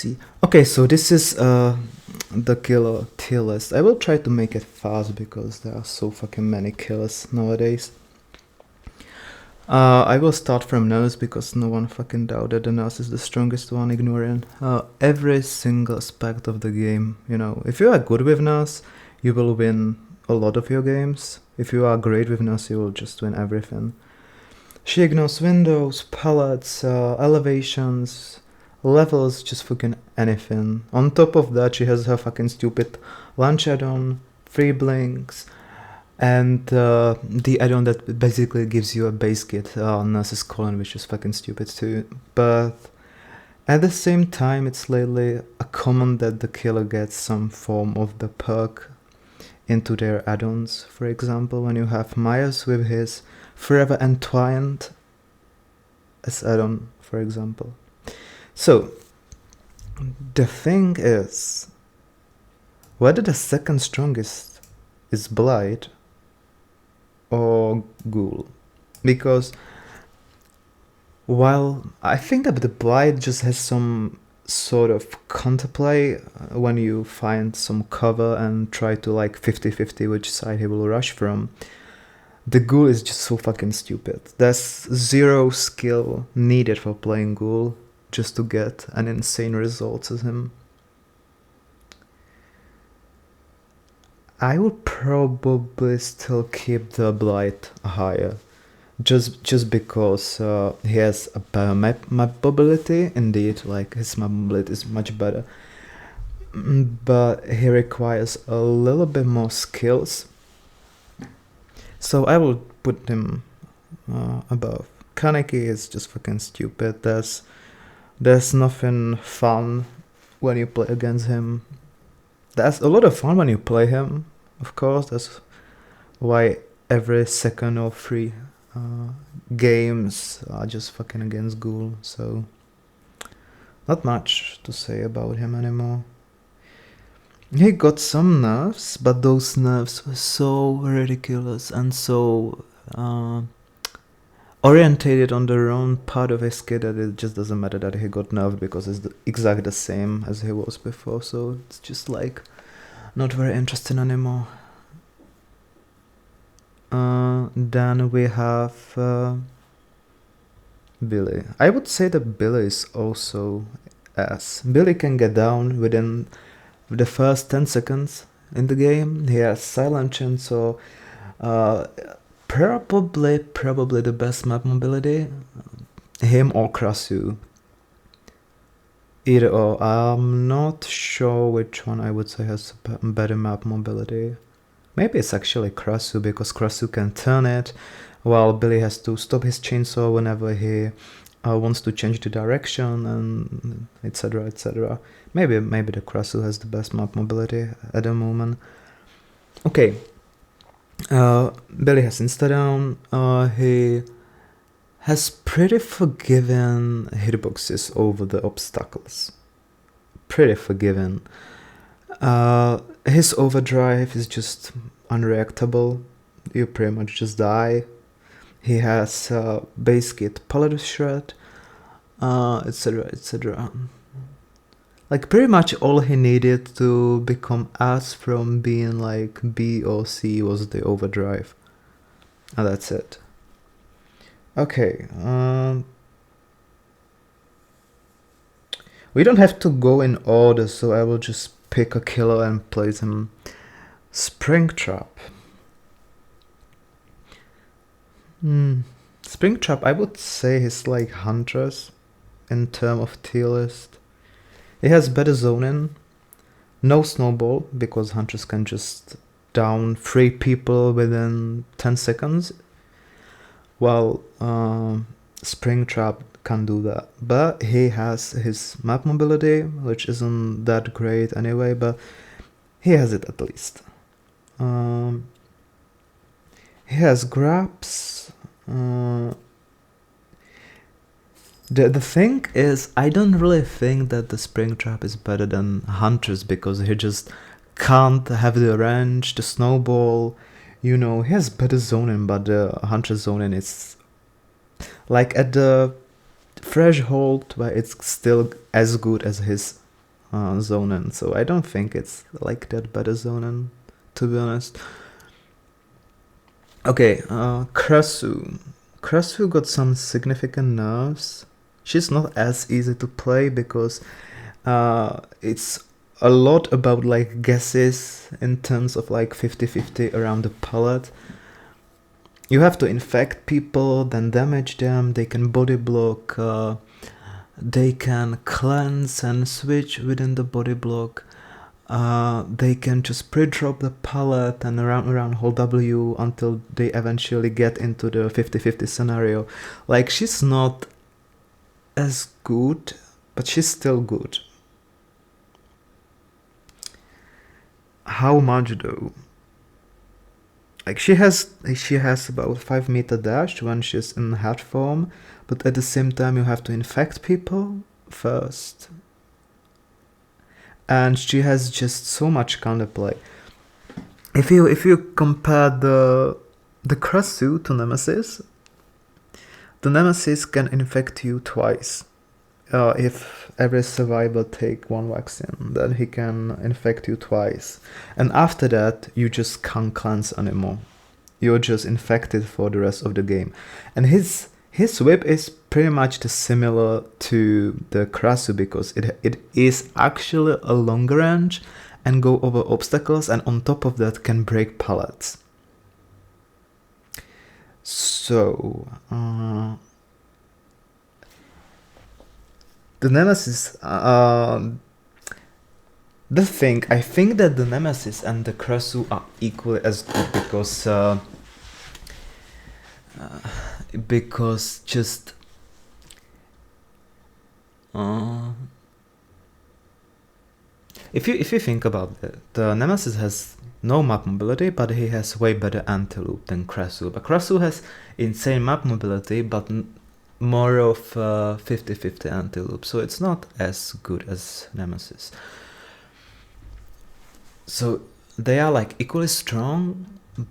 See. Okay, so this is the killer tier list. I will try to make it fast because there are so fucking many killers nowadays. I will start from nurse because no one fucking doubted the nurse is the strongest one, ignoring every single aspect of the game. You know, if you are good with nurse, you will win a lot of your games. If you are great with nurse, you will just win everything. She ignores windows, pallets, elevations, levels, just fucking anything. On top of that, she has her fucking stupid lunch add-on, free blinks, and the add-on that basically gives you a base kit, Nurse's Colon, which is fucking stupid too. But at the same time, it's lately a common that the killer gets some form of the perk into their add-ons. For example, when you have Myers with his Forever Entwined as add-on, for example. So, the thing is, whether the second strongest is Blight or Ghoul. Because while I think that the Blight just has some sort of counterplay when you find some cover and try to like 50-50 which side he will rush from, the Ghoul is just so fucking stupid. There's zero skill needed for playing Ghoul just to get an insane result as him. I would probably still keep the Blight higher, just because he has a better map ability. Indeed, like his map ability is much better, but he requires a little bit more skills. So I will put him above. Kaneki is just fucking stupid. There's nothing fun when you play against him. There's a lot of fun when you play him, of course. That's why every second or three games are just fucking against Ghoul. So not much to say about him anymore. He got some nerfs, but those nerfs were so ridiculous and so orientated on the wrong part of his kit that it just doesn't matter that he got nerfed because it's exactly the same as he was before. So it's just like not very interesting anymore. Then we have Billy. I would say that Billy is also S. Billy can get down within the first 10 seconds in the game. He has Silent Chainsaw, probably the best map mobility. Him or Krasu. Either or. I'm not sure which one I would say has better map mobility. Maybe it's actually Krasu, because Krasu can turn it, while Billy has to stop his chainsaw whenever he wants to change the direction, and etc. etc. Maybe the Krasu has the best map mobility at the moment. Okay. Billy has insta-down. He has pretty forgiving hitboxes over the obstacles. Pretty forgiving. His overdrive is just unreactable. You pretty much just die. He has base kit Palette Shred, etc. etc. Like pretty much all he needed to become S from being like B or C was the overdrive. And that's it. Okay. We don't have to go in order, so I will just pick a killer and place him. Springtrap. Springtrap, I would say he's like Huntress in terms of tier list. He has better zoning, no snowball, because Huntress can just down 3 people within 10 seconds, while Springtrap can't do that. But he has his map mobility, which isn't that great anyway, but he has it at least. He has grabs. The thing is, I don't really think that the Springtrap is better than Huntress, because he just can't have the range, the snowball. You know, he has better zoning, but the Huntress zoning is like at the threshold where it's still as good as his zoning, so I don't think it's like that better zoning, to be honest. Okay, Krasu. Krasu got some significant nerfs. She's not as easy to play because it's a lot about like guesses in terms of like 50-50 around the palette. You have to infect people, then damage them, they can body block, they can cleanse and switch within the body block. They can just pre-drop the palette and around hold W until they eventually get into the 50-50 scenario. Like, she's not as good, but she's still good. How much though? Like, she has about 5-meter dash when she's in hat form, but at the same time you have to infect people first. And she has just so much counterplay. If you compare the Krasu to Nemesis, the Nemesis can infect you twice. If every survivor take one vaccine, then he can infect you twice. And after that, you just can't cleanse anymore. You're just infected for the rest of the game. And his whip is pretty much similar to the Krasu because it is actually a longer range and go over obstacles, and on top of that can break pallets. So the Nemesis, the thing, I think that the Nemesis and the Krasu are equally as good because just if you think about it, the Nemesis has no map mobility, but he has way better anti-loop than Krasu. But Krasu has insane map mobility, but more of 50-50 anti-loop, so it's not as good as Nemesis. So they are like equally strong,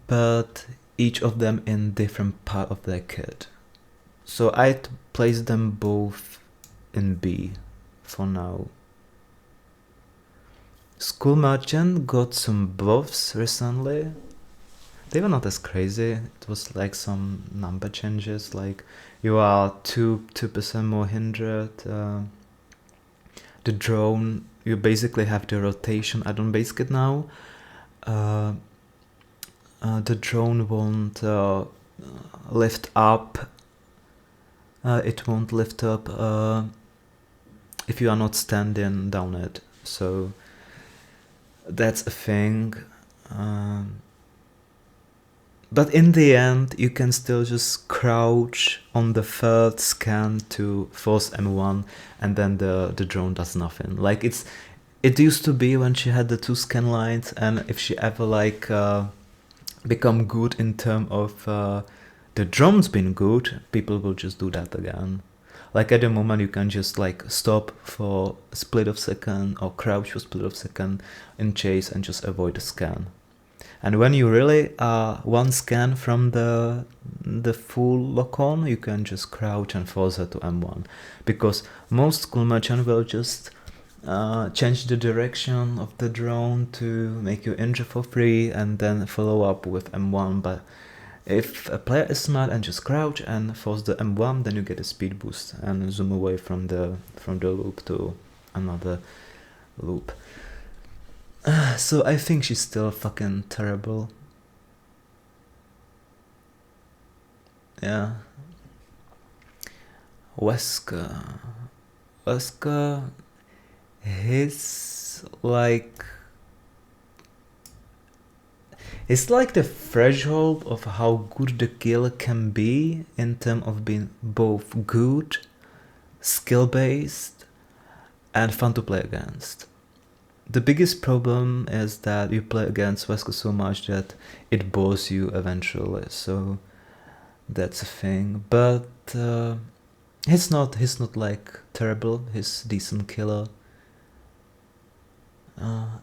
but each of them in different part of their kit. So I'd place them both in B for now. School Merchant got some buffs recently. They were not as crazy. It was like some number changes, like you are 2% more hindered. The drone, you basically have the rotation. I don't base kit now. The drone won't lift up. It won't lift up if you are not standing down it. So that's a thing. But in the end, you can still just crouch on the third scan to force M1, and then the drone does nothing. Like it used to be when she had the 2 scan lines, and if she ever like become good in terms of the drones being good, people will just do that again. Like at the moment, you can just like stop for a split of second or crouch for a split of second in chase and just avoid the scan. And when you really are 1 scan from the full lock-on, you can just crouch and force her to M1. Because most School Merchant will just change the direction of the drone to make you injure for free and then follow up with M1. But if a player is smart and just crouch and force the M1, then you get a speed boost and zoom away from the loop to another loop. So I think she's still fucking terrible. Yeah. Wesker, his like... It's like the threshold of how good the killer can be in terms of being both good, skill-based, and fun to play against. The biggest problem is that you play against Wesker so much that it bores you eventually, so that's a thing. But he's not like terrible, he's decent killer.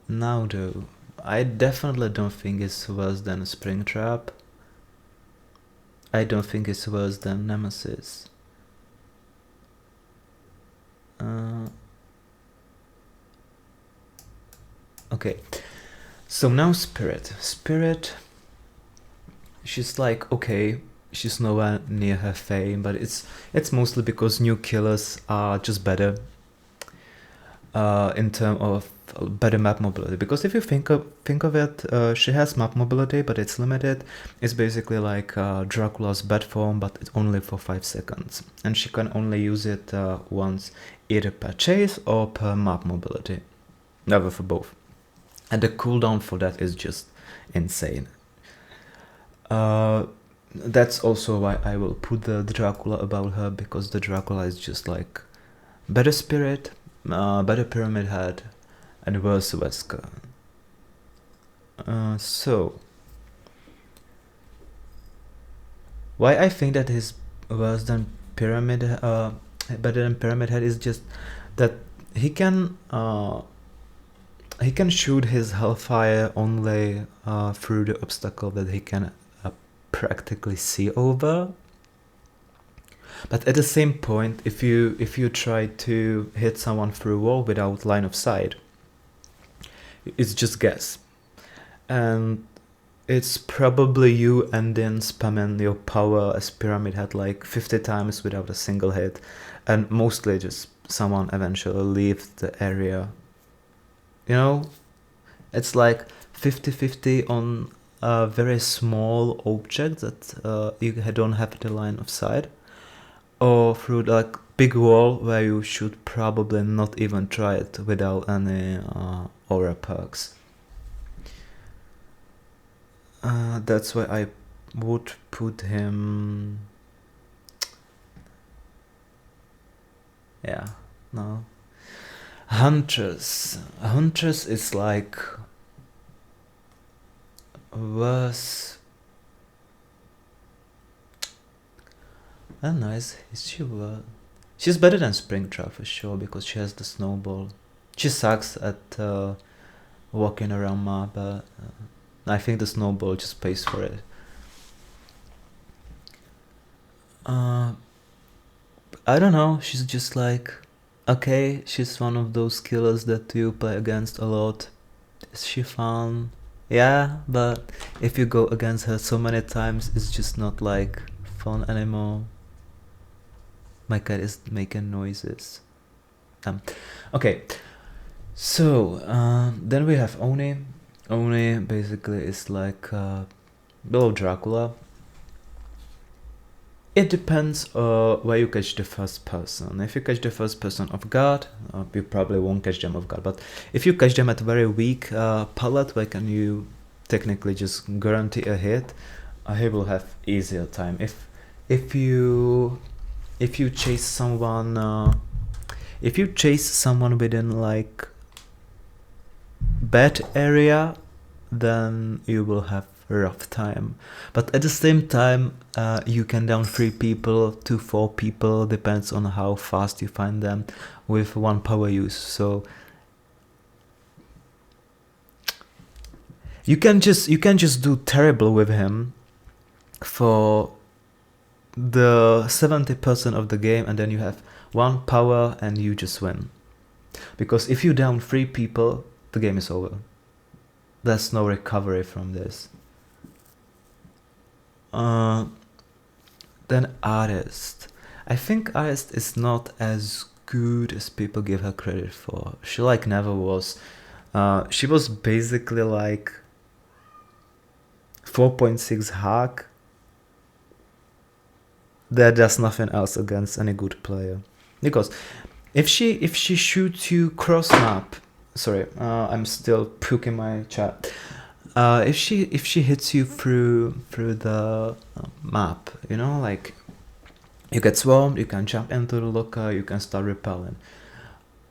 Now though, I definitely don't think it's worse than Springtrap. I don't think it's worse than Nemesis. Okay, so now Spirit. Spirit, she's like, okay, she's nowhere near her fame, but it's mostly because new killers are just better in terms of better map mobility. Because if you think of it, she has map mobility, but it's limited. It's basically like Dracula's bad form, but it's only for 5 seconds, and she can only use it once, either per chase or per map mobility, never for both. And the cooldown for that is just insane. That's also why I will put the Dracula above her, because the Dracula is just like better Spirit, better Pyramid Head, and worse Wesker. So why I think that he's worse than Pyramid, better than Pyramid Head, is just that he can shoot his Hellfire only through the obstacle that he can practically see over. But at the same point, if you try to hit someone through a wall without line of sight, it's just guess. And it's probably you and then spamming your power as Pyramid Head like 50 times without a single hit, and mostly just someone eventually leaves the area. You know, it's like 50-50 on a very small object that you don't have the line of sight, or through like big wall where you should probably not even try it without any aura perks. That's why I would put him. Yeah, no. Huntress. Huntress is like worse. Oh, nice. Is she worse? She's better than Springtrap for sure, because she has the snowball. She sucks at walking around map, but I think the snowball just pays for it. I don't know. She's just like, okay, she's one of those killers that you play against a lot. Is she fun? Yeah, but if you go against her so many times, it's just not like fun anymore. My cat is making noises. Okay, so then we have Oni. Oni basically is like below Dracula. It depends where you catch the first person. If you catch the first person off guard, you probably won't catch them off guard. But if you catch them at a very weak palette, where can you technically just guarantee a hit, he will have easier time. If you chase someone, if you chase someone within like bad area, then you will have a rough time. But at the same time, you can down 3 people to 4 people, depends on how fast you find them, with 1 power use. So you can just do terrible with him for the 70% of the game, and then you have 1 power and you just win. Because if you down 3 people, the game is over. There's no recovery from this. Then Artist. I think Artist is not as good as people give her credit for. She like never was. She was basically like 4.6 hack that does nothing else against any good player. Because if she shoots you cross map, sorry, I'm still puking my chat. If she hits you through the map, you know, like you get swarmed, you can jump into the locker, you can start repelling.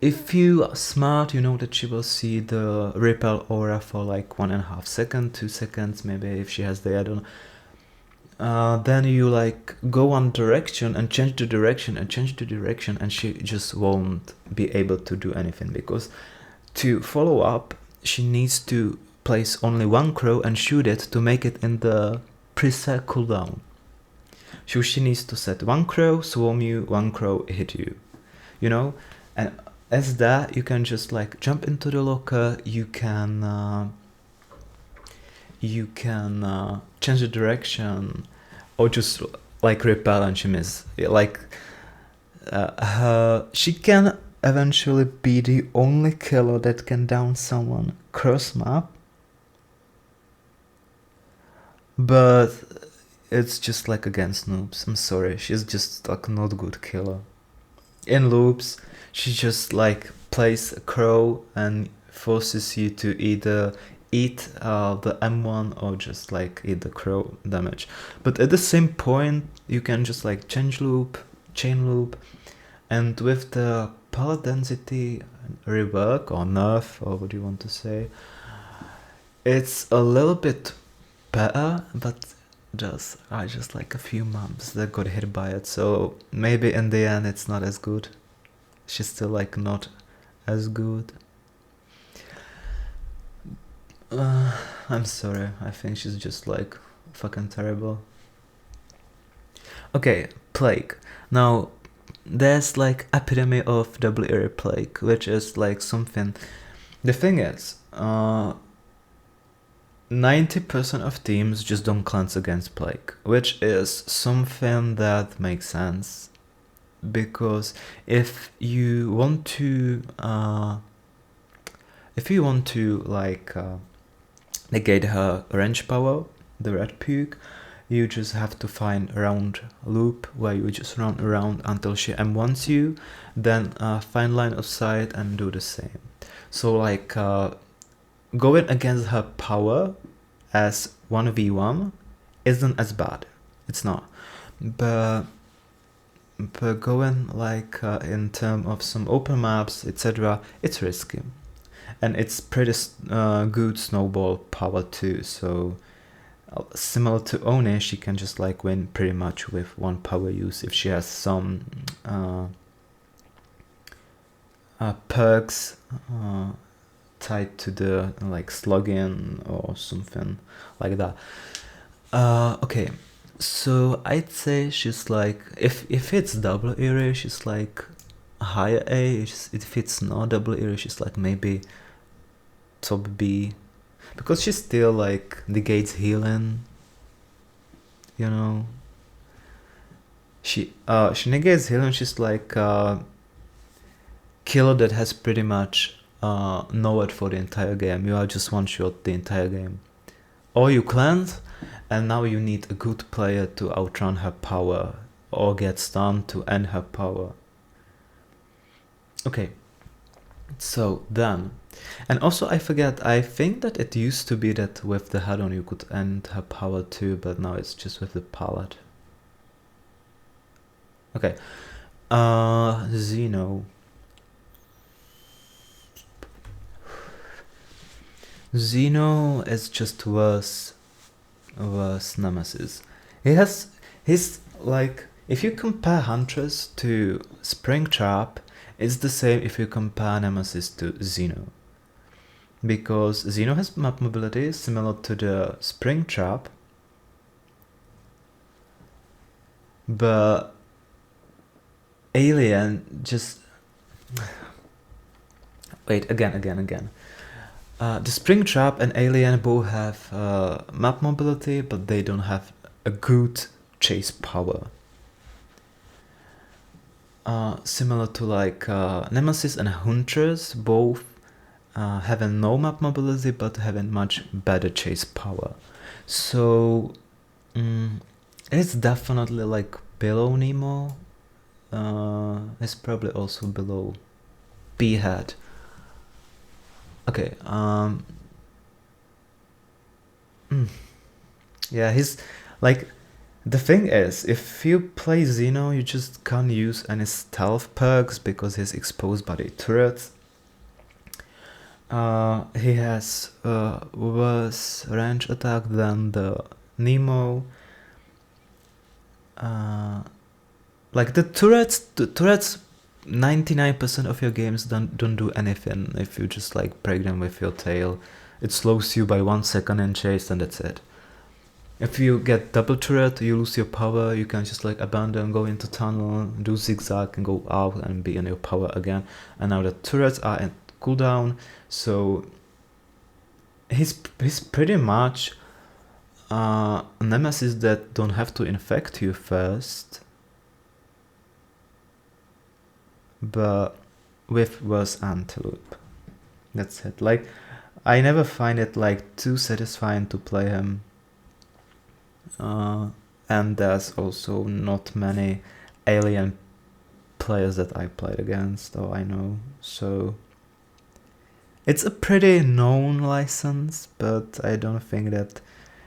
If you are smart, you know that she will see the repel aura for like 1.5 seconds, 2 seconds, maybe if she has the add-on. Then you like go one direction and change the direction and change the direction, and she just won't be able to do anything, because to follow up, she needs to place only 1 crow and shoot it to make it in the preset cooldown. So she needs to set 1 crow, swarm you, 1 crow, hit you, you know? And as that, you can just like jump into the locker. You can change the direction, or just like repel and she miss. Like she can eventually be the only killer that can down someone cross map, but it's just like against noobs. I'm sorry, she's just like not good killer. In loops, she just like plays a crow and forces you to either eat the M1 or just like eat the crow damage. But at the same point, you can just like change loop, chain loop, and with the power density rework or nerf or what do you want to say, it's a little bit better, but just like a few mobs that got hit by it, so maybe in the end it's not as good. She's still like not as good. I'm sorry, I think she's just like fucking terrible. Okay, plague. Now there's like epidemic of double ear plague, which is like something. The thing is, 90% of teams just don't cleanse against plague, which is something that makes sense, because if you want to like negate her range power, the red puke, you just have to find a round loop where you just run around until she M1s you, then find line of sight and do the same. So like going against her power as 1v1 isn't as bad. It's not. But going like in terms of some open maps, etc., it's risky. And it's pretty good snowball power too, so similar to One, she can just like win pretty much with one power use if she has some perks tied to the like slugging or something like that. Okay, so I'd say she's like, if it's double area, she's like higher A. If it's not double area, she's like maybe top B, because she still like negates healing, you know. She negates healing. She's like killer that has pretty much nowhere for the entire game. You are just one shot the entire game, or you cleanse, and now you need a good player to outrun her power or get stunned to end her power. Okay, so then, and also I forget, I think that it used to be that with the head on you could end her power too, but now it's just with the pallet. Okay, Xeno. Xeno is just worse Nemesis. He's like, if you compare Huntress to Springtrap, it's the same if you compare Nemesis to Xeno. Because Xeno has map mobility similar to the Springtrap, but Alien just... Wait, again. The Springtrap and Alien both have map mobility, but they don't have a good chase power. Similar to like Nemesis and Huntress, both having no map mobility but having much better chase power. So it's definitely like below Nemo. It's probably also below B-Head. Okay, yeah, he's like, the thing is, if you play Xeno, you just can't use any stealth perks because he's exposed by the turrets. He has worse range attack than the Nemo. Like the turrets 99% of your games don't do anything if you just like break them with your tail. It slows you by 1 second in chase and that's it. If you get double turret, you lose your power, you can just like abandon, go into tunnel, do zigzag and go out and be in your power again. And now the turrets are at cooldown, so he's pretty much a nemesis that don't have to infect you first, but with worse antelope. That's it. Like, I never find it like too satisfying to play him. And there's also not many alien players that I played against or I know, so it's a pretty known license, but I don't think that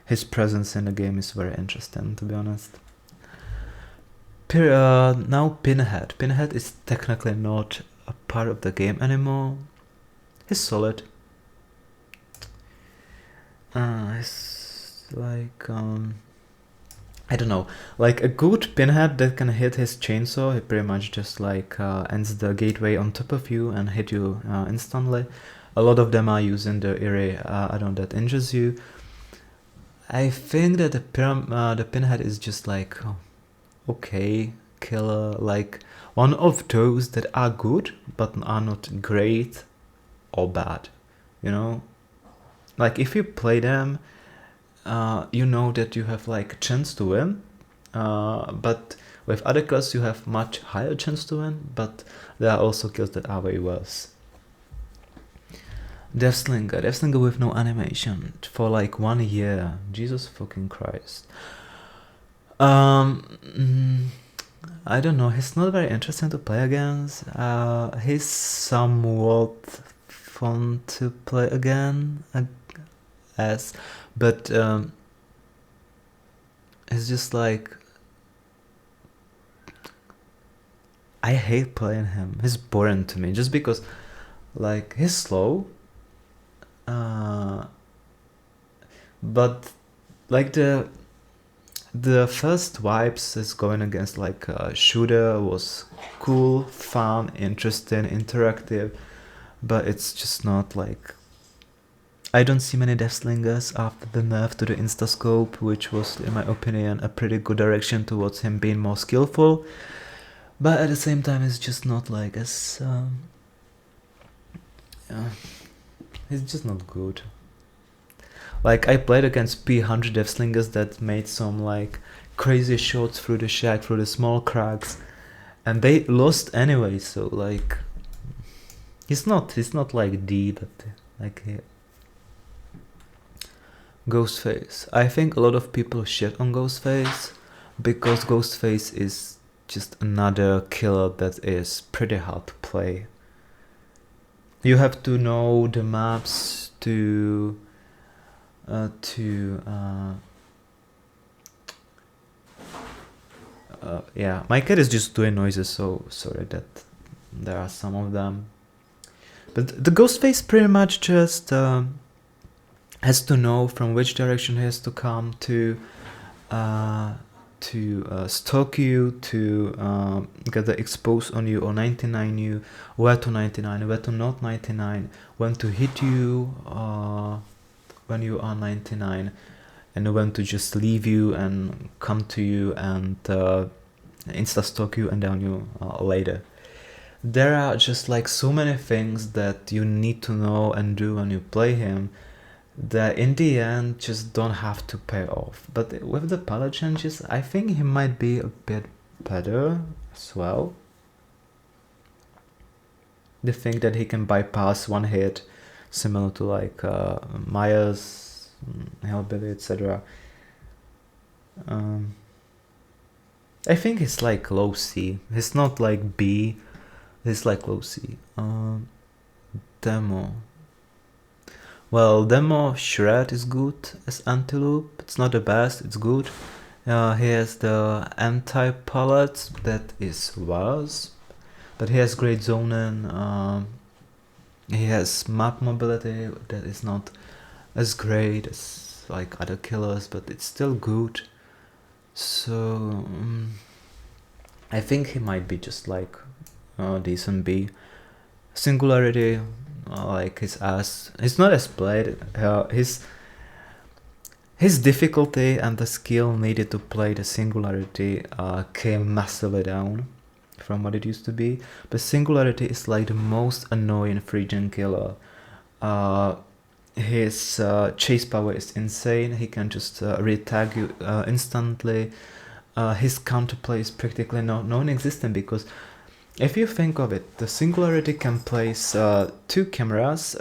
his presence in the game is very interesting, to be honest. Now Pinhead. Pinhead is technically not a part of the game anymore. He's solid. He's like I don't know, like a good Pinhead that can hit his chainsaw. He pretty much just like ends the gateway on top of you and hit you instantly. A lot of them are using the eerie add-on that injures you. I think that the Pinhead is just like okay killer, like one of those that are good but are not great or bad, you know. Like if you play them, you know that you have like a chance to win, but with other kills you have much higher chance to win, but there are also kills that are way worse. Deathslinger with no animation for like 1 year. Jesus fucking Christ. I don't know, he's not very interesting to play against. He's somewhat fun to play again, but it's just like I hate playing him. He's boring to me just because like he's slow, but like the first vibes is going against like a shooter was cool, fun, interesting, interactive, but it's just not like, I don't see many Deathslingers after the nerf to the Instascope, which was, in my opinion, a pretty good direction towards him being more skillful. But at the same time, it's just not like as... it's just not good. Like, I played against P100 Deathslingers that made some, like, crazy shots through the shack, through the small cracks. And they lost anyway, so, like... He's not like D, but, like... Ghostface. I think a lot of people shit on Ghostface because Ghostface is just another killer that is pretty hard to play. You have to know the maps to yeah, my cat is just doing noises, so sorry that there are some of them. But the Ghostface pretty much just has to know from which direction he has to come to stalk you, to get the expose on you or 99 you, where to 99, where to not 99, when to hit you when you are 99, and when to just leave you and come to you and insta stalk you and down you later. There are just like so many things that you need to know and do when you play him that in the end just don't have to pay off. But with the palette changes, I think he might be a bit better as well. The thing that he can bypass one hit, similar to like Myers, Hellbilly, etc. I think it's like low C. It's not like B. It's like low C. Demo. Well, Demo Shred is good as Antelope. It's not the best, it's good. He has the anti-palette that is worse, but he has great zoning. He has map mobility that is not as great as like other killers, but it's still good. So I think he might be just like decent B. Singularity, like his ass, he's not as played. his difficulty and the skill needed to play the Singularity came massively down from what it used to be. But Singularity is like the most annoying free gen killer. His chase power is insane. He can just re-tag you instantly. His counterplay is practically non-existent because if you think of it, the Singularity can place two cameras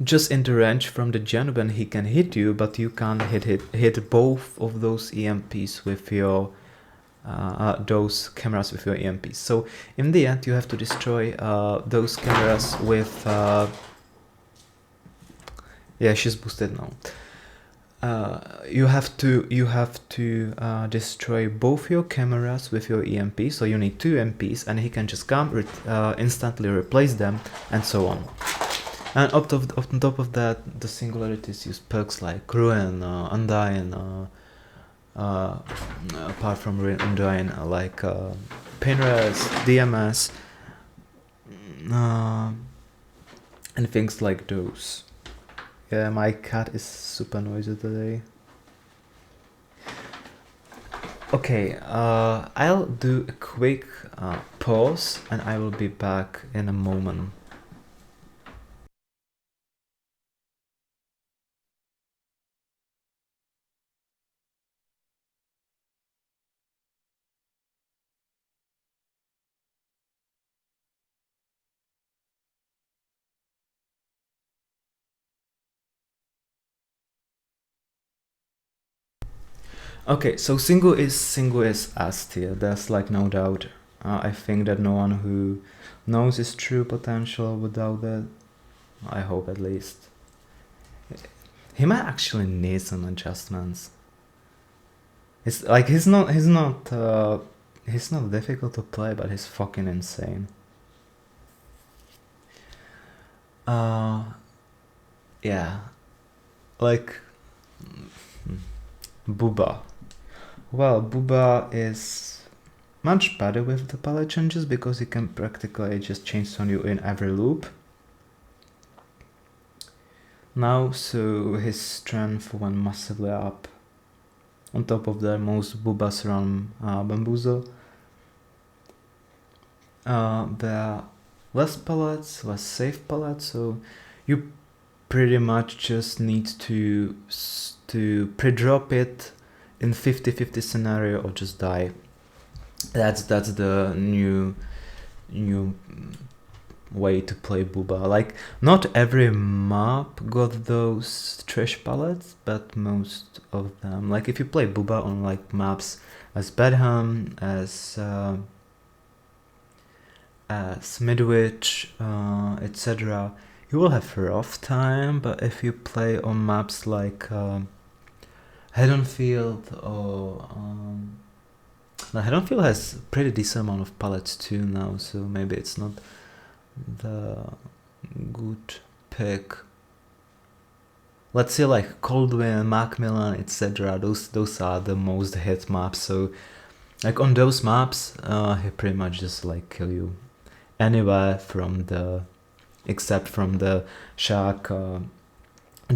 just in the range from the gen when he can hit you, but you can't hit both of those EMPs with your those cameras with your EMPs. So in the end, you have to destroy those cameras with. Yeah, she's boosted now. You have to destroy both your cameras with your EMP, so you need two EMPs, and he can just come instantly replace them, and so on. And on top of that, the Singularities use perks like Ruin, Undying, apart from Ruin, Undying, like Pinres, DMS, and things like those. Yeah, my cat is super noisy today. Okay, I'll do a quick pause and I will be back in a moment. Okay, so Singu is S tier. There's like no doubt. I think that no one who knows his true potential would doubt that. I hope at least. He might actually need some adjustments. It's like he's not difficult to play, but he's fucking insane. Yeah, like Booba. Well, Booba is much better with the palette changes because he can practically just change on you in every loop. Now, so his strength went massively up. On top of that, most Boobas run Bamboozle. There are less palettes, less safe palettes, so you pretty much just need to pre-drop it in 50-50 scenario or just die. That's the new way to play Booba. Like, not every map got those trash palettes, but most of them. Like, if you play Booba on like maps as Bedham, as Midwich, etc., you will have a rough time. But if you play on maps like Haddonfield or Haddonfield has a pretty decent amount of palettes too now, so maybe it's not the good pick. Let's say like Coldwin, Macmillan, etc. Those are the most hit maps. So like on those maps, he pretty much just like kill you anywhere from the except from the Shark,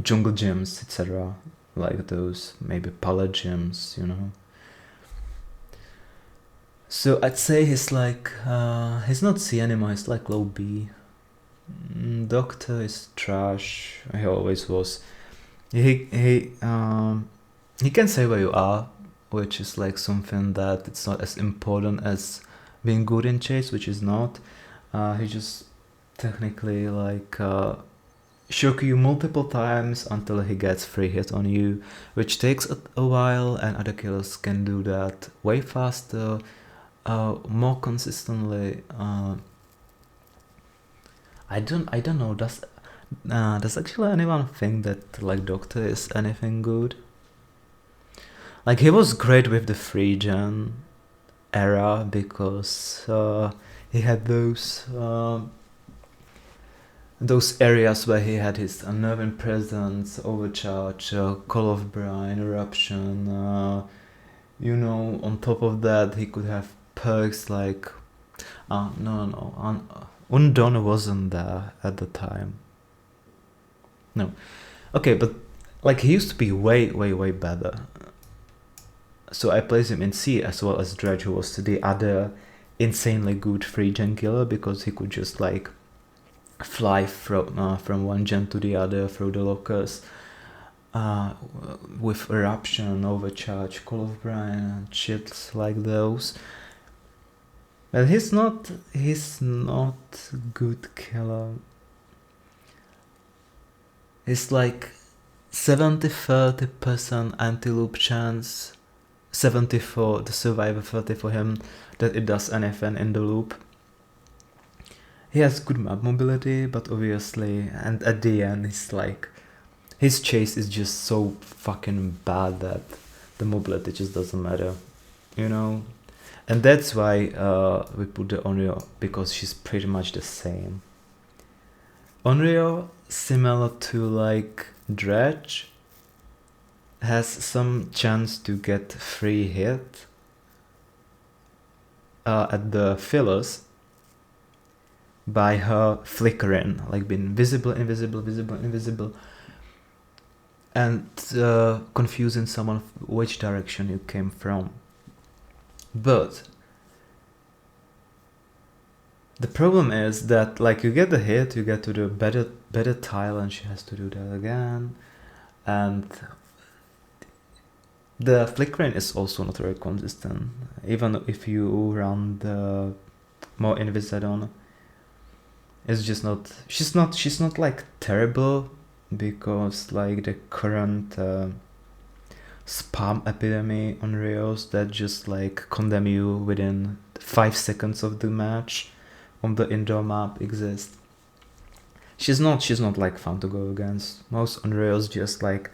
jungle gyms, etc. Like those maybe pallet gyms, you know. So I'd say he's like he's not C anymore. He's like low B. Doctor is trash. He always was. He can say where you are, which is like something that it's not as important as being good in chase, which is not. He just technically like shook you multiple times until he gets free hit on you, which takes a while, and other killers can do that way faster, more consistently. I don't know. Does actually anyone think that like Doctor is anything good? Like, he was great with the free gen era because he had those areas where he had his unnerving presence, overcharge, call of brine, eruption. You know, on top of that, he could have perks like Undone wasn't there at the time. No. Okay, but Like, he used to be way, way, way better. So I placed him in C as well as Dredge, who was the other insanely good free gen killer, because he could just like fly from one gen to the other through the lockers with Eruption, Overcharge, Call of Brian, and shit like those. But he's not good killer. It's like 70-30% anti-loop chance, 70 for the survivor, 30 for him that it does anything in the loop. He has good map mobility, but obviously, and at the end, he's like, his chase is just so fucking bad that the mobility just doesn't matter, you know? And that's why we put the Onryo, because she's pretty much the same. Onryo, similar to like Dredge, has some chance to get free hit at the fillers by her flickering, like being visible, invisible, visible, invisible, and confusing someone which direction you came from. But the problem is that, like, you get the hit, you get to the better tile, and she has to do that again, and the flickering is also not very consistent. Even if you run the more Invisadon, it's just not. She's not like terrible, because like the current spam epidemic on Rios that just like condemn you within 5 seconds of the match on the indoor map exists. She's not like fun to go against. Most on Rios just like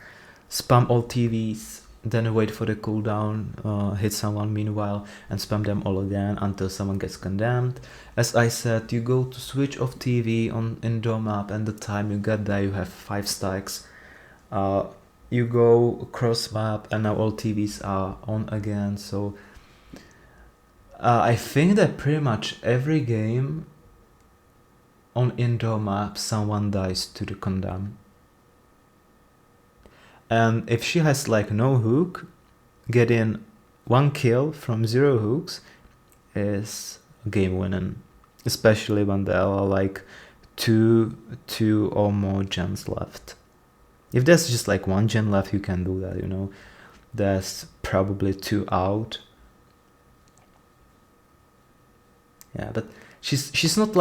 spam all TVs, then wait for the cooldown, hit someone meanwhile, and spam them all again until someone gets condemned. As I said, you go to switch off TV on indoor map, and the time you get there you have 5 stacks. You go across map, and now all TVs are on again. So I think that pretty much every game on indoor map someone dies to the condemn. And if she has like no hook, getting 1 kill from 0 hooks is game winning, especially when there are like two or more gens left. If there's just like 1 gen left, you can do that, you know. There's probably 2 out. Yeah, but she's not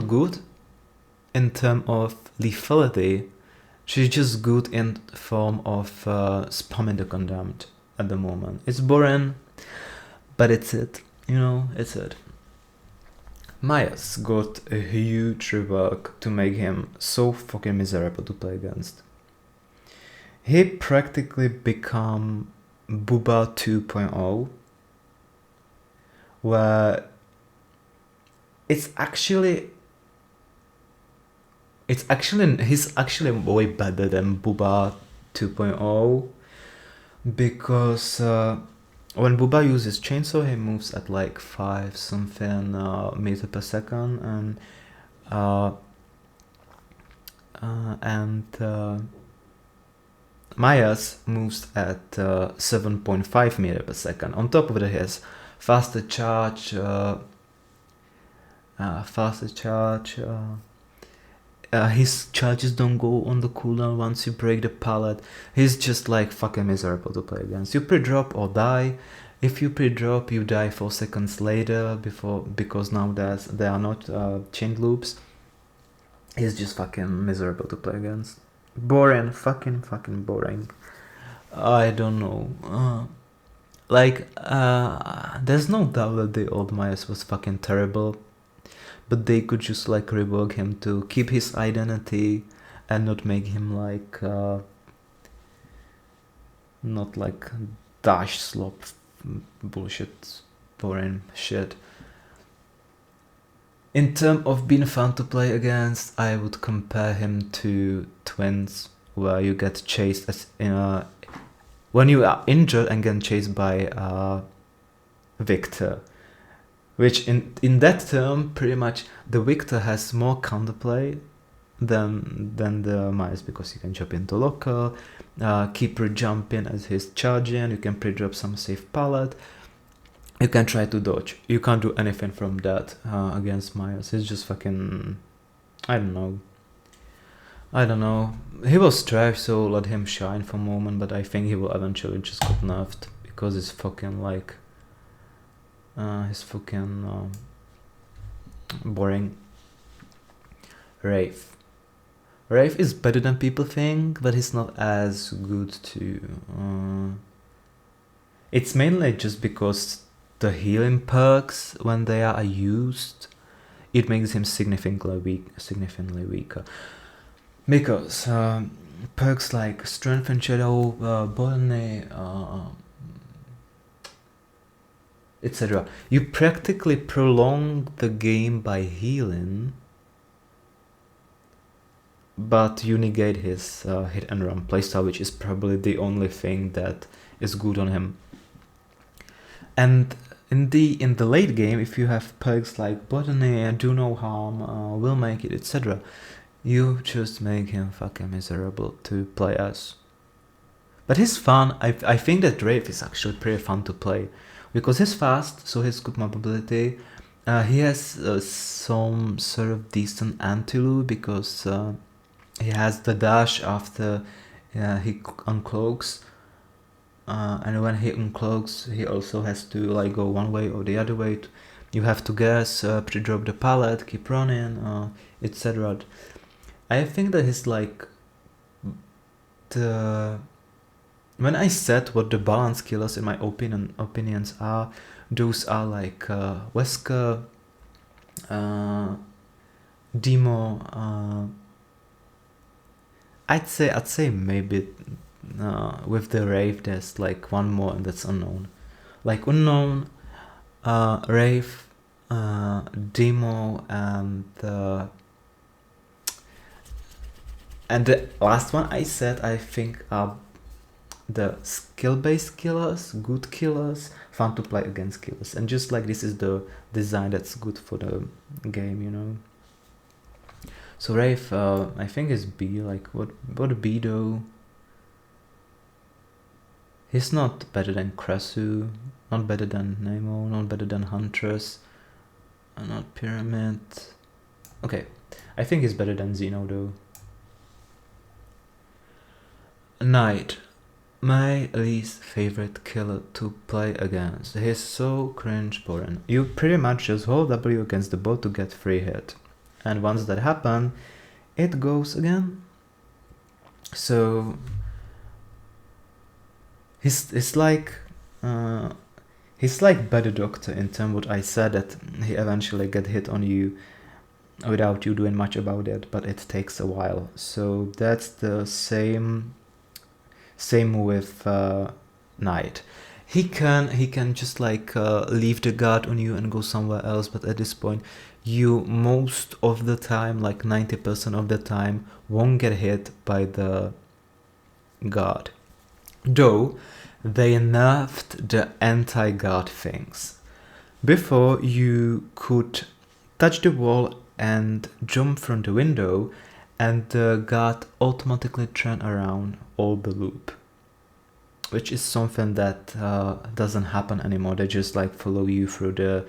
good in terms of lethality. She's just good in form of spamming the condemned at the moment. It's boring, but it's it. You know, it's it. Myers got a huge rework to make him so fucking miserable to play against. He practically become Booba 2.0, where he's actually way better than Booba 2.0, because when Booba uses chainsaw, he moves at like 5 something meter per second, and Myers moves at 7.5 meter per second. On top of it, he has faster charge. His charges don't go on the cooldown once you break the pallet. He's just like fucking miserable to play against. You pre-drop or die. If you pre-drop, you die 4 seconds later because now there are not chain loops. He's just fucking miserable to play against. Boring, fucking boring. I don't know. There's no doubt that the old Myers was fucking terrible, but they could just like rework him to keep his identity and not make him like not like dash slop bullshit, boring shit. In terms of being fun to play against, I would compare him to Twins, where you get chased as when you are injured and get chased by Victor, which in that term, pretty much the Victor has more counterplay than the Miles, because you can jump into local, keeper jumping as he's charging, you can pre-drop some safe pallet, you can try to dodge. You can't do anything from that against Miles. It's just fucking, I don't know. He was trash, so let him shine for a moment, but I think he will eventually just get nerfed, because it's fucking like he's fucking boring. Wraith is better than people think, but he's not as good too. It's mainly just because the healing perks, when they are used, it makes him significantly weaker. Because perks like Strength and Shadow, Botany, etc. You practically prolong the game by healing, but you negate his hit and run playstyle, which is probably the only thing that is good on him. And in the late game, if you have perks like Botany, Do No Harm, Will Make It, etc., you just make him fucking miserable to play as. But he's fun. I think that Wraith is actually pretty fun to play, because he's fast, so he's good mobility. He has some sort of decent anti-loop, because he has the dash after he uncloaks, and when he uncloaks, he also has to like go one way or the other way. You have to guess, pre-drop the pallet, keep running, etc. I think that he's like the... When I said what the balance killers in my opinions are, those are like Wesker, Demo. I'd say maybe with the Wraith there's like one more, and that's Unknown. Like Unknown, Wraith, Demo, and the last one I said I think are the skill-based killers, good killers, fun to play against killers. And just like this is the design that's good for the game, you know. So Wraith, I think is B. Like what B though? He's not better than Krasu, not better than Nemo, not better than Huntress, not Pyramid. Okay, I think he's better than Xeno though. Knight, my least favorite killer to play against. He's so cringe boring. You pretty much just hold W against the bot to get free hit, and once that happens, it goes again. So he's like Better Doctor in terms what I said, that he eventually get hit on you without you doing much about it, but it takes a while. So that's the same with Knight. He can just like leave the guard on you and go somewhere else, but at this point you most of the time, like 90% of the time, won't get hit by the guard. Though they nerfed the anti-guard things. Before you could touch the wall and jump from the window, and the guard automatically turn around all the loop, which is something that doesn't happen anymore. They just like follow you through the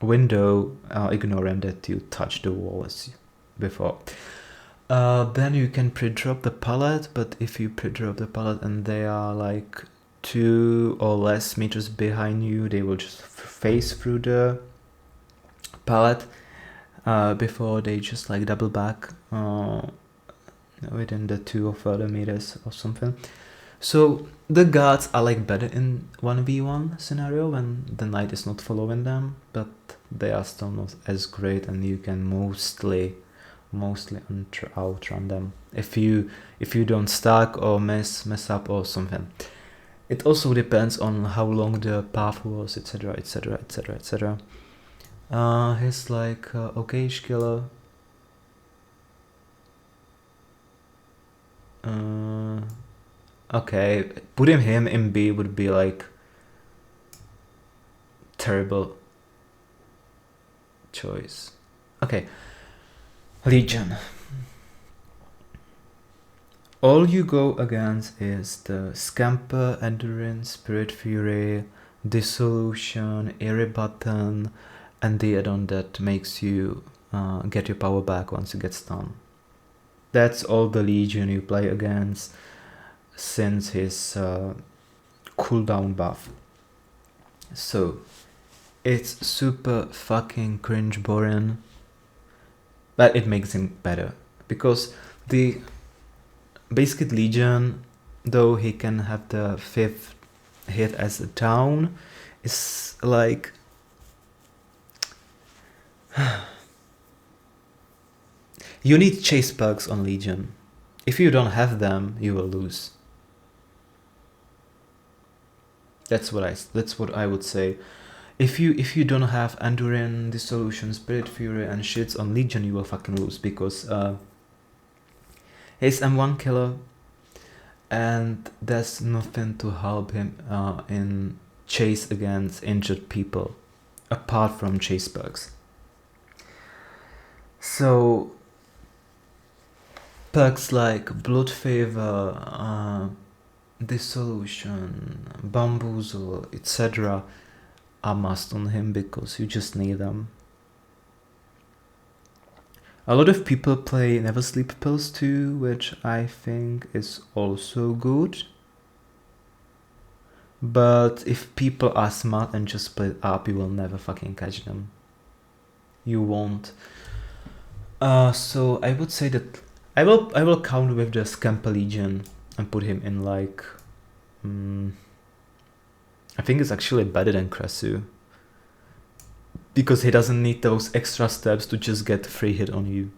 window, ignoring that you touch the wall as before. Then you can pre-drop the pallet, but if you pre-drop the pallet and they are like 2 or less meters behind you, they will just phase through the pallet before they just like double back within the 2 or further meters or something. So the guards are like better in 1v1 scenario when the knight is not following them, but they are still not as great, and you can mostly outrun them if you don't stack or mess up or something. It also depends on how long the path was, etc, etc, etc, etc. He's like okayish killer. Okay, putting him in B would be like terrible choice. Okay, Legion. All you go against is the Scamper, Endurance, Spirit Fury, Dissolution, Eerie Button, and the add-on that makes you get your power back once you get stunned. That's all the Legion you play against since his cooldown buff. So, it's super fucking cringe boring, but it makes him better. Because the Basic Legion, though he can have the 5th hit as a down, is like... You need chase perks on Legion. If you don't have them, you will lose. That's what I would say. If you don't have Endurance, Dissolution, Spirit Fury and shits on Legion, you will fucking lose, because he's M1 killer and there's nothing to help him in chase against injured people apart from chase perks. So perks like Blood Fever, Dissolution, Bamboozle, etc. are must on him because you just need them. A lot of people play Never Sleep Pills too, which I think is also good. But if people are smart and just split up, you will never fucking catch them. You won't. So I would say that I will count with the Scamper Legion and put him in like... I think it's actually better than Krasu. Because he doesn't need those extra steps to just get a free hit on you.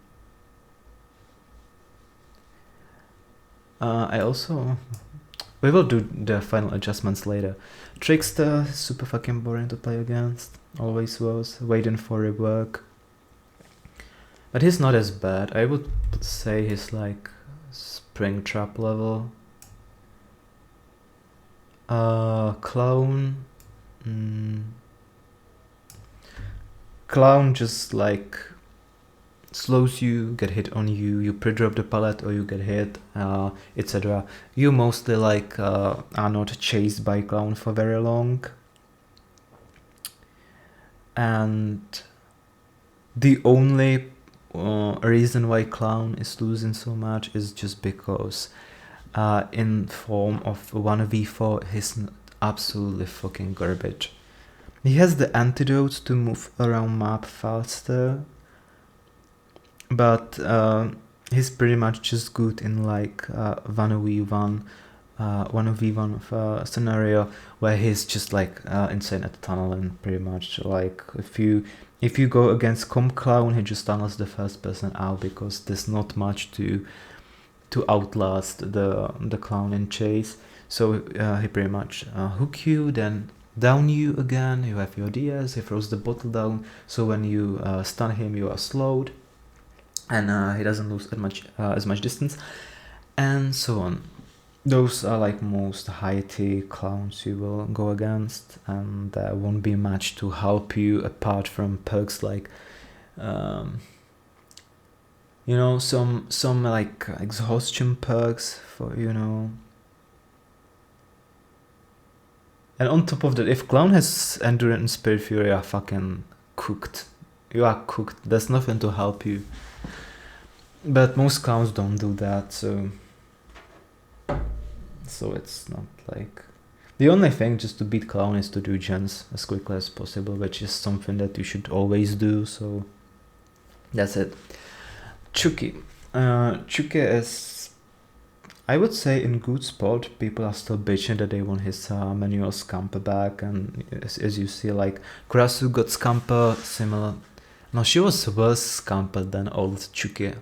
We will do the final adjustments later. Trickster, super fucking boring to play against. Always was, waiting for rework. But he's not as bad. I would say he's like Springtrap level. Clown. Clown just like slows you, get hit on you, you pre-drop the pallet or you get hit, etc. You mostly like are not chased by Clown for very long. And the only reason why Clown is losing so much is just because in form of 1v4 he's absolutely fucking garbage. He has the antidote to move around map faster, but he's pretty much just good in like 1v1 scenario where he's just like insane at the tunnel, and pretty much like if you go against Comp Clown, he just tunnels the first person out because there's not much to outlast the Clown in chase. So he pretty much hook you, then down you again, you have your DS, he throws the bottle down, so when you stun him you are slowed, and he doesn't lose as much distance, and so on. Those are like most high tier clowns you will go against, and there won't be much to help you apart from perks like some like exhaustion perks for And on top of that, if Clown has Endurance and Spirit Fury, you are fucking cooked. You are cooked. There's nothing to help you. But most Clowns don't do that, so it's not like... The only thing just to beat Clown is to do gens as quickly as possible, which is something that you should always do, so that's it. Chucky. Chucky is... I would say in good spot. People are still bitching that they want his manual scamper back, and as you see, like Krasu got scamper similar. No, she was worse scamper than old Chucky,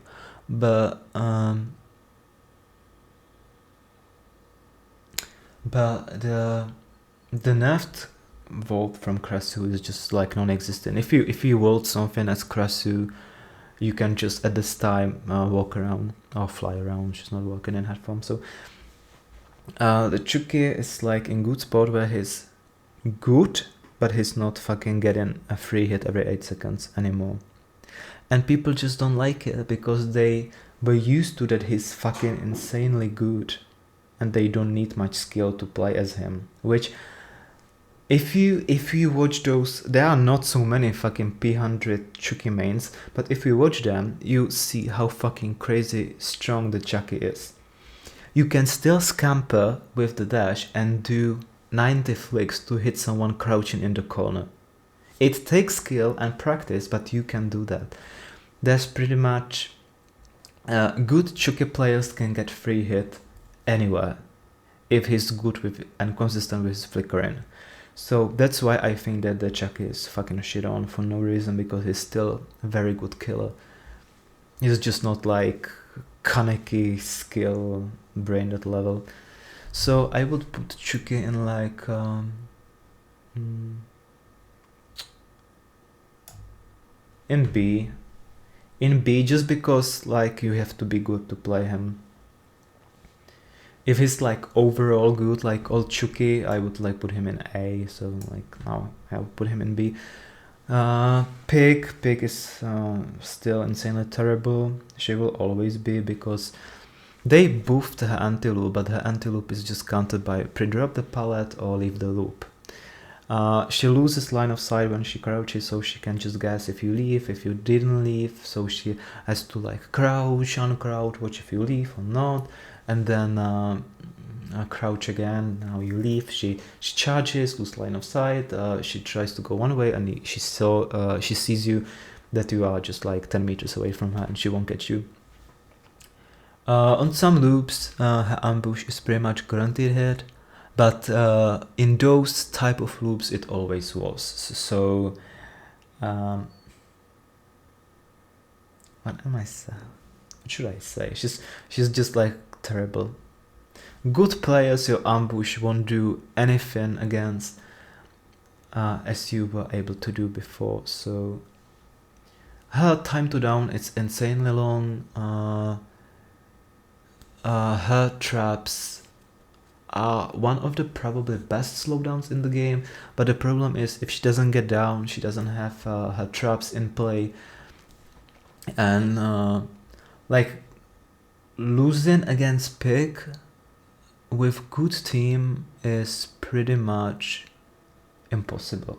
but the nerfed vault from Krasu is just like non-existent. If you vault something as Krasu, you can just at this time walk around or fly around. She's not walking in head form. So the Chucky is like in good spot where he's good, but he's not fucking getting a free hit every 8 seconds anymore. And people just don't like it because they were used to that he's fucking insanely good and they don't need much skill to play as him. Which, if you watch those, there are not so many fucking P100 Chucky mains, but if you watch them, you see how fucking crazy strong the Chucky is. You can still scamper with the dash and do 90 flicks to hit someone crouching in the corner. It takes skill and practice, but you can do that. That's pretty much good Chucky players can get free hit anywhere if he's good with and consistent with his flickering. So that's why I think that the Chucky is fucking shit on for no reason, because he's still a very good killer. He's just not like Kaneki skill brain that level. So I would put Chucky in like in B. In B, just because like you have to be good to play him. If he's like overall good, like old Chucky, I would like put him in A. So like now I would put him in B. Pig is still insanely terrible. She will always be, because they buffed her anti-loop, but her anti-loop is just countered by pre-drop the pallet or leave the loop. She loses line of sight when she crouches, so she can just guess if you leave, if you didn't leave, so she has to like crouch, uncrouch, watch if you leave or not, and then crouch again, now you leave. She charges, lose line of sight, she tries to go one way, and she sees you that you are just like 10 meters away from her and she won't get you. On some loops, her ambush is pretty much guaranteed hit, but in those type of loops it always was. So what am I saying? What should I say? She's just like terrible. Good players, your ambush won't do anything against, as you were able to do before. So her time to down is insanely long. Her traps are one of the probably best slowdowns in the game, but the problem is if she doesn't get down, she doesn't have her traps in play, and like losing against Pig with good team is pretty much impossible.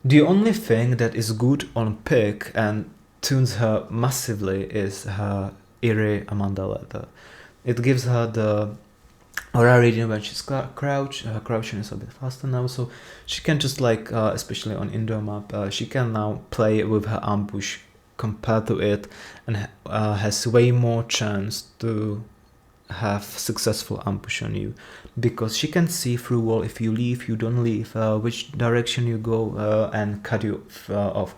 The only thing that is good on Pig and tunes her massively is her Eerie Amanda leather. It gives her the aura reading when she's crouched. Her crouching is a bit faster now, so she can just like, especially on indoor map, she can now play with her ambush compared to it, and has way more chance to have successful ambush on you, because she can see through wall if you leave, you don't leave, which direction you go, and cut you off.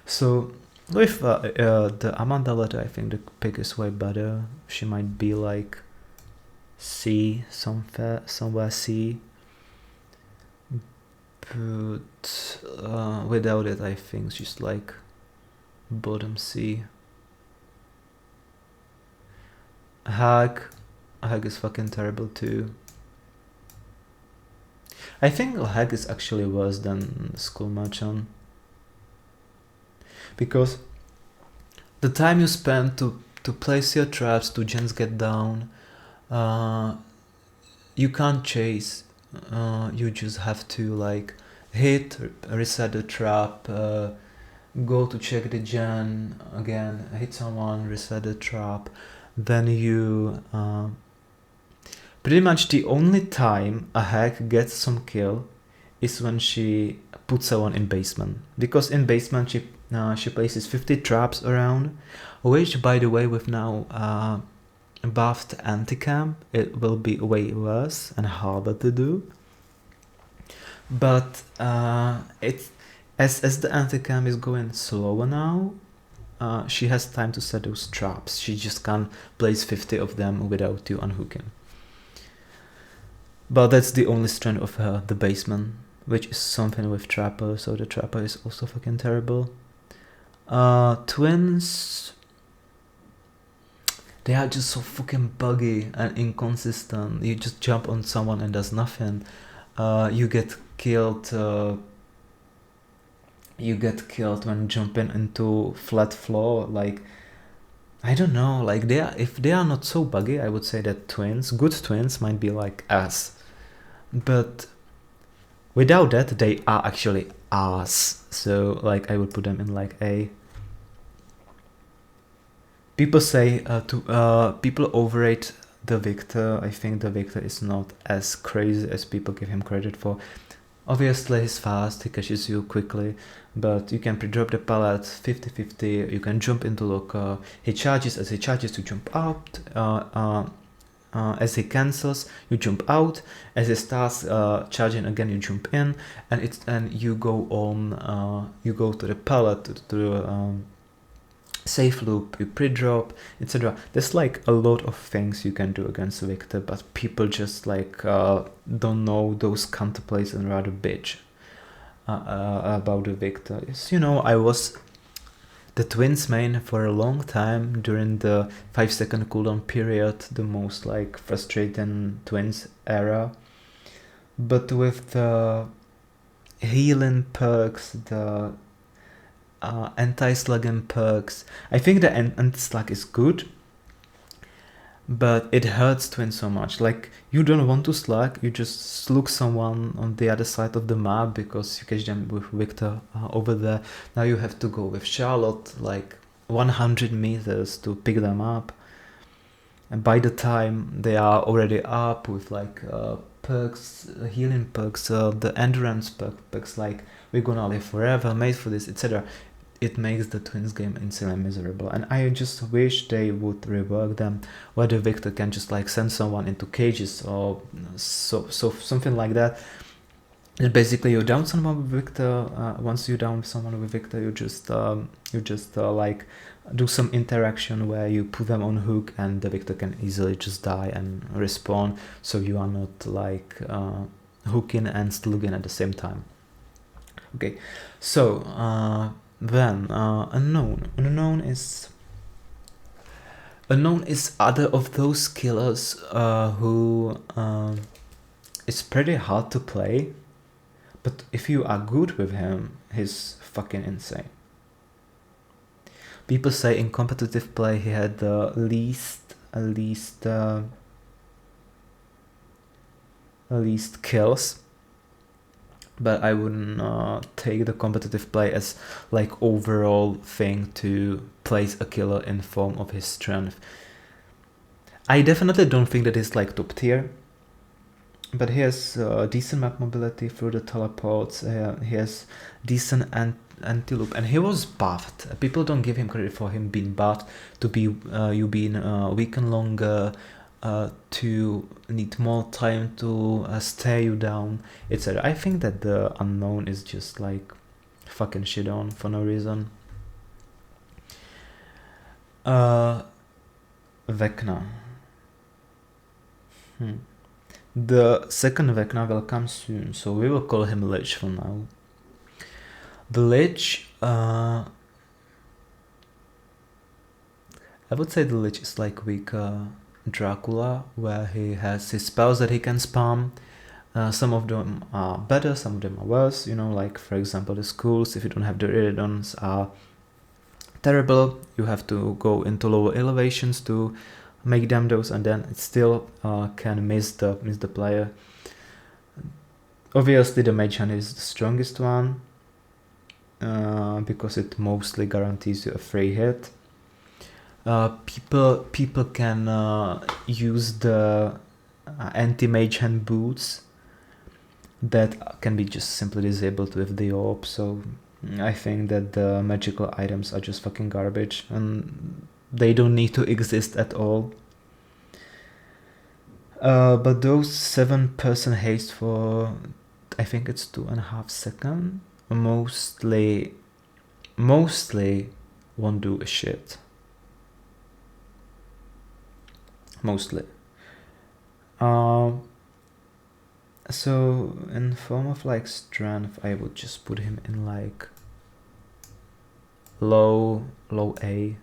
So with the Amanda letter, I think the Pig is way better. She might be like C, somewhere C, but without it, I think she's like bottom C. Hag is fucking terrible too. I think Hag is actually worse than Skull Merchant, because the time you spend to place your traps, to gens get down, you can't chase. You just have to like hit, reset the trap, go to check the gen again, hit someone, reset the trap. Then you pretty much the only time a hack gets some kill is when she puts someone in basement, because in basement she places 50 traps around, which by the way with now buffed anti-camp it will be way worse and harder to do. But it's as the anti-camp is going slower now, she has time to set those traps. She just can't place 50 of them without you unhooking. But that's the only strength of her, the basement, which is something with Trapper, so the Trapper is also fucking terrible. Twins, they are just so fucking buggy and inconsistent. You just jump on someone and does nothing. You get killed you get killed when jumping into flat floor. Like, I don't know, like if they are not so buggy, I would say that good twins might be like S. But without that, they are actually ass. So like I would put them in like A. People say people overrate the Victor. I think the Victor is not as crazy as people give him credit for. Obviously he's fast, he catches you quickly, but you can pre-drop the pallet 50-50, you can jump into locker, he charges, as he charges you jump out, as he cancels you jump out, as he starts charging again you jump in, and you go on, you go to the pallet, to the safe loop, you pre-drop, etc. There's like a lot of things you can do against Victor, but people just like don't know those counterplays and rather bitch about the Victor. Yes, you know, I was the twins main for a long time during the 5-second cooldown period, the most like frustrating twins era. But with the healing perks, the anti-slugging perks, I think the anti-slug is good, but it hurts twins so much. Like, you don't want to slug, you just slug someone on the other side of the map because you catch them with Victor over there. Now you have to go with Charlotte like 100 meters to pick them up, and by the time they are already up with like perks, healing perks, the endurance perks like we're gonna live forever, made for this, etc., it makes the twins game insanely miserable. And I just wish they would rework them, where the Victor can just like send someone into cages or so something like that. And basically you down someone with Victor, once you down someone with Victor, you just like do some interaction where you put them on hook and the Victor can easily just die and respawn, so you are not like hooking and slugging at the same time. Okay, so then unknown is other of those killers who it's pretty hard to play, but if you are good with him, he's fucking insane. People say in competitive play he had the least kills, but I wouldn't take the competitive play as like overall thing to place a killer in form of his strength. I definitely don't think that he's like top tier, but he has decent map mobility through the teleports, he has decent anti-loop, and he was buffed. People don't give him credit for him being buffed to be you being weakened longer, to need more time to stare you down, etc. I think that the unknown is just like fucking shit on for no reason. Vecna. The second Vecna will come soon, so we will call him Lich for now. The Lich, I would say the Lich is like weaker Dracula, where he has his spells that he can spam. Some of them are better, some of them are worse. You know, like for example, the schools, if you don't have the Iridons, are terrible. You have to go into lower elevations to make them those, and then it still can miss the player. Obviously, the Mage Hand is the strongest one because it mostly guarantees you a free hit. People can use the anti-Mage Hand boots that can be just simply disabled with the orb, so I think that the magical items are just fucking garbage and they don't need to exist at all. But those 7% haste for, I think it's 2.5 seconds, mostly won't do a shit. Mostly. So in form of like strength, I would just put him in like low A.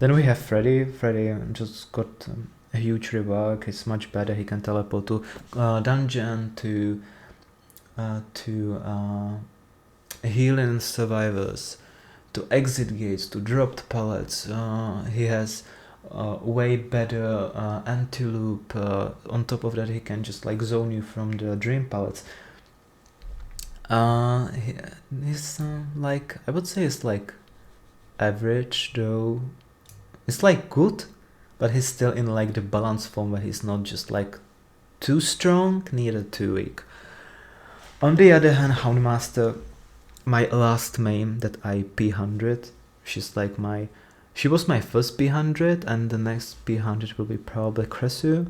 Then we have Freddy. Freddy just got a huge rework. He's much better. He can teleport to dungeon, to healing survivors, to exit gates, to dropped pallets. He has way better anti-loop. On top of that, he can just like zone you from the dream pallets. He's like, I would say it's like average, though. It's like good, but he's still in like the balance form where he's not just like too strong, neither too weak. On the other hand, Houndmaster, my last main that I P100, she was my first P100, and the next P100 will be probably Kresu.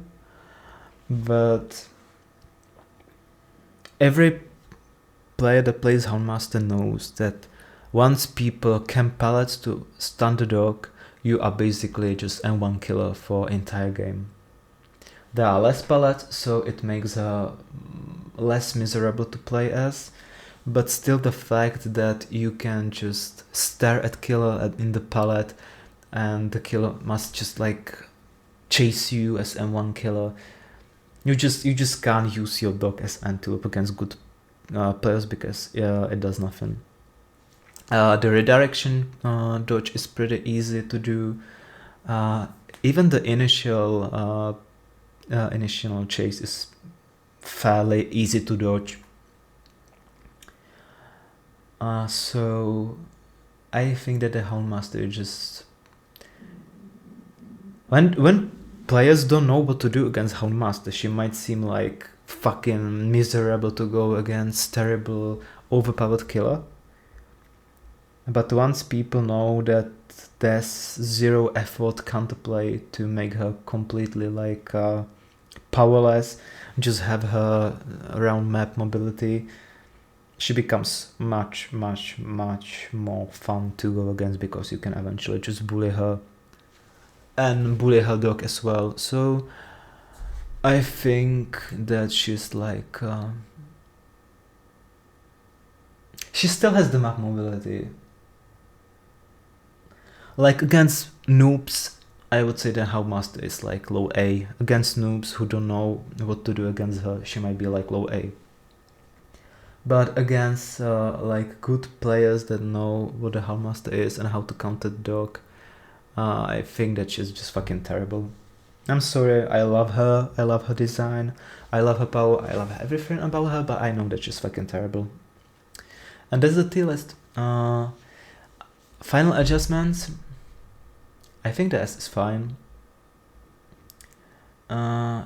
But every player that plays Houndmaster knows that once people camp pallets to stun the dog, you are basically just M1 killer for entire game. There are less pallets, so it makes her less miserable to play as, but still the fact that you can just stare at killer in the pallet and the killer must just like chase you as M1 killer. You just can't use your dog as antelope against good players because it does nothing. The redirection dodge is pretty easy to do. Even the initial chase is fairly easy to dodge. So I think that the Houndmaster just when players don't know what to do against Houndmaster, she might seem like fucking miserable to go against terrible overpowered killer. But once people know that there's zero effort counterplay to make her completely like powerless, just have her around map mobility, she becomes much more fun to go against because you can eventually just bully her and bully her dog as well. So I think that she's like she still has the map mobility. Like against noobs, I would say that Houndmaster is like low A. Against noobs who don't know what to do against her, she might be like low A. But against like good players that know what the Houndmaster is and how to counter the dog, I think that she's just fucking terrible. I'm sorry, I love her design, I love her power, I love everything about her, but I know that she's fucking terrible. And that's the tier list. Final adjustments. I think the S is fine. A.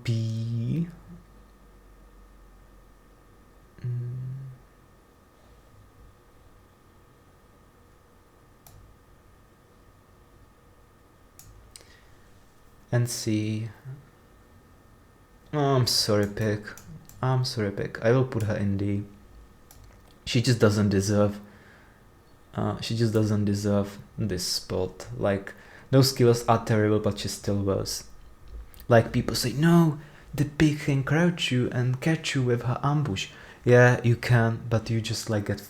B. And C. I'm sorry, Pick. I will put her in D. She just doesn't deserve. She just doesn't deserve this spot. Like, those skills are terrible, but she's still worse. Like, people say, no, the pig can crouch you and catch you with her ambush. Yeah, you can, but you just like get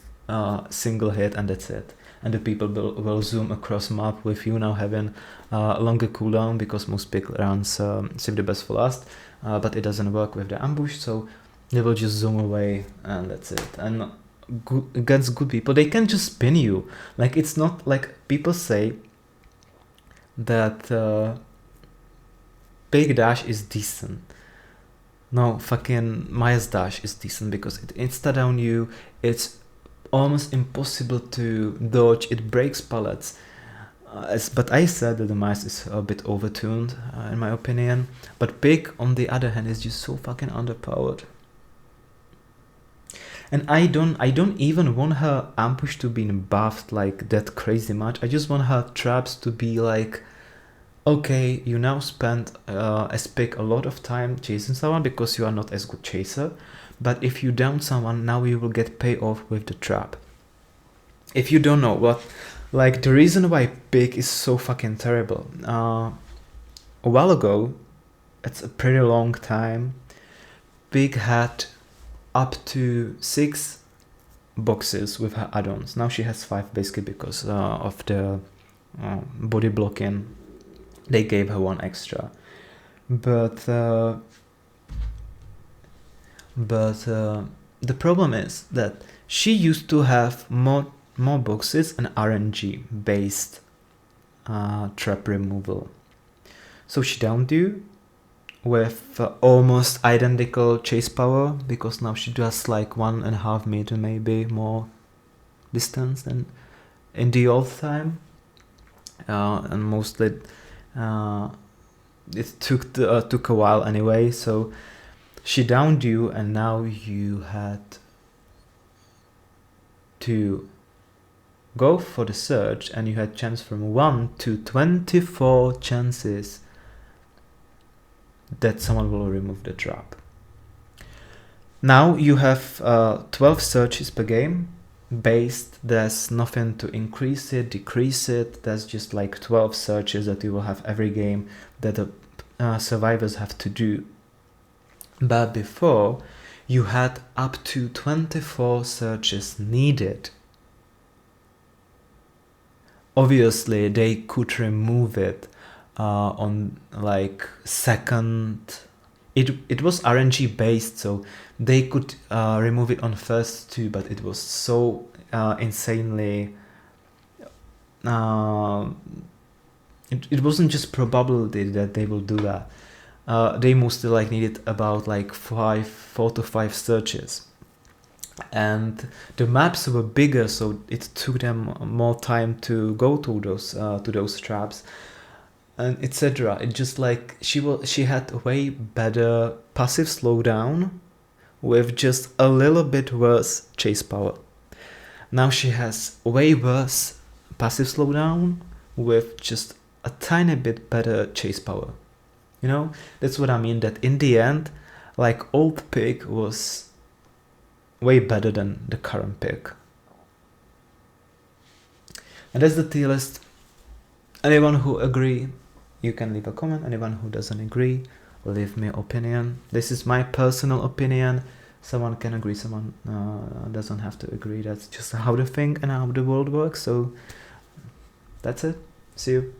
single hit and that's it. And the people will zoom across map with you now having longer cooldown because most pig rounds save the best for last. But it doesn't work with the ambush, so they will just zoom away and that's it. And against good people, they can just spin you. Like, it's not like people say that Big Dash is decent. No, fucking Maya's Dash is decent because it insta-down you, it's almost impossible to dodge, it breaks pallets. But I said that the Maya's is a bit overtuned, in my opinion. But Pig, on the other hand, is just so fucking underpowered. And I don't even want her ambush to be buffed like that crazy much. I just want her traps to be like, okay, you now spend as Pig a lot of time chasing someone because you are not as good chaser. But if you down someone, now you will get payoff with the trap. If you don't know what, like, the reason why Pig is so fucking terrible. A while ago, it's a pretty long time, Pig had up to 6 boxes with her add-ons. Now she has 5 basically because of the body blocking. They gave her 1 extra. But the problem is that she used to have more boxes and RNG based trap removal. So she downed you with almost identical chase power, because now she does like 1.5 meter maybe more distance than in the old time, and mostly it took a while anyway. So she downed you, and now you had to go for the search, and you had chance from 1 to 24 chances that someone will remove the trap. Now you have 12 searches per game. Based, there's nothing to increase it, decrease it. There's just like 12 searches that you will have every game that the survivors have to do. But before, you had up to 24 searches needed. Obviously, they could remove it on like second. It was RNG based, so they could remove it on first two, but it was so insanely. It wasn't just probability that they will do that. They mostly like needed about like 4 to 5 searches, and the maps were bigger, so it took them more time to go to those traps, and etc. It just like she had a way better passive slowdown with just a little bit worse chase power. Now she has way worse passive slowdown with just a tiny bit better chase power. You know, that's what I mean, that in the end, like, old pick was way better than the current pick. And that's the tier list. Anyone who agree, you can leave a comment. Anyone who doesn't agree, leave me opinion. This is my personal opinion. Someone can agree, someone doesn't have to agree. That's just how they think and how the world works. So that's it. See you.